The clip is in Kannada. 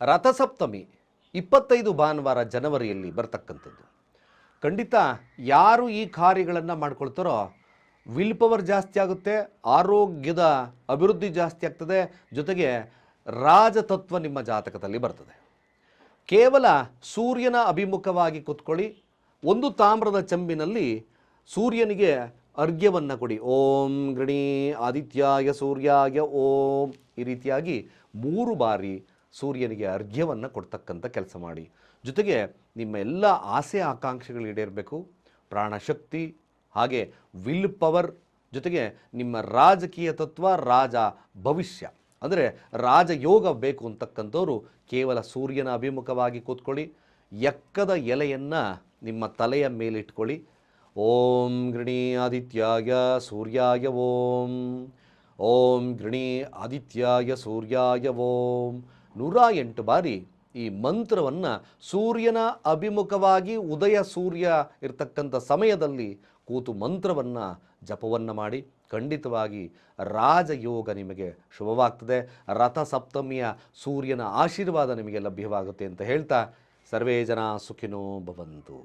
ರಥಸಪ್ತಮಿ 25 ಭಾನುವಾರ ಜನವರಿಯಲ್ಲಿ ಬರ್ತಕ್ಕಂಥದ್ದು. ಖಂಡಿತ ಯಾರು ಈ ಕಾರ್ಯಗಳನ್ನು ಮಾಡ್ಕೊಳ್ತಾರೋ ವಿಲ್ ಪವರ್ ಜಾಸ್ತಿ ಆಗುತ್ತೆ, ಆರೋಗ್ಯದ ಅಭಿವೃದ್ಧಿ ಜಾಸ್ತಿ ಆಗ್ತದೆ, ಜೊತೆಗೆ ರಾಜತತ್ವ ನಿಮ್ಮ ಜಾತಕದಲ್ಲಿ ಬರ್ತದೆ. ಕೇವಲ ಸೂರ್ಯನ ಅಭಿಮುಖವಾಗಿ ಕೂತ್ಕೊಳ್ಳಿ, ಒಂದು ತಾಮ್ರದ ಚೆಂಬಿನಲ್ಲಿ ಸೂರ್ಯನಿಗೆ ಅರ್ಘ್ಯವನ್ನು ಕೊಡಿ. ಓಂ ಗಣಿ ಆದಿತ್ಯಾಯ ಸೂರ್ಯಾಯ ಓಂ, ಈ ರೀತಿಯಾಗಿ 3 ಬಾರಿ ಸೂರ್ಯನಿಗೆ ಅರ್ಘ್ಯವನ್ನು ಕೊಡ್ತಕ್ಕಂಥ ಕೆಲಸ ಮಾಡಿ. ಜೊತೆಗೆ ನಿಮ್ಮ ಎಲ್ಲ ಆಸೆ ಆಕಾಂಕ್ಷೆಗಳು ಈಡೇರಬೇಕು. ಪ್ರಾಣಶಕ್ತಿ ಹಾಗೆ ವಿಲ್ ಪವರ್, ಜೊತೆಗೆ ನಿಮ್ಮ ರಾಜಕೀಯ ತತ್ವ, ರಾಜ ಭವಿಷ್ಯ ಅಂದರೆ ರಾಜಯೋಗ ಬೇಕು ಅಂತಕ್ಕಂಥವ್ರು ಕೇವಲ ಸೂರ್ಯನ ಅಭಿಮುಖವಾಗಿ ಕೂತ್ಕೊಳ್ಳಿ. ಎಕ್ಕದ ಎಲೆಯನ್ನು ನಿಮ್ಮ ತಲೆಯ ಮೇಲಿಟ್ಕೊಳ್ಳಿ. ಓಂ ಗೃಣಿ ಆದಿತ್ಯಾಯ ಸೂರ್ಯಾಯ ಓಂ, ಓಂ ಗೃಣಿ ಆದಿತ್ಯಾಯ ಸೂರ್ಯಾಯ ಓಂ 108 ಬಾರಿ ಈ ಮಂತ್ರವನ್ನು ಸೂರ್ಯನ ಅಭಿಮುಖವಾಗಿ ಉದಯ ಸೂರ್ಯ ಇರ್ತಕ್ಕಂಥ ಸಮಯದಲ್ಲಿ ಕೂತು ಮಂತ್ರವನ್ನು ಜಪವನ್ನು ಮಾಡಿ. ಖಂಡಿತವಾಗಿ ರಾಜಯೋಗ ನಿಮಗೆ ಶುಭವಾಗ್ತದೆ. ರಥಸಪ್ತಮಿಯ ಸೂರ್ಯನ ಆಶೀರ್ವಾದ ನಿಮಗೆ ಲಭ್ಯವಾಗುತ್ತೆ ಅಂತ ಹೇಳ್ತಾ ಸರ್ವೇ ಜನ ಸುಖಿನೋ ಭವಂತು.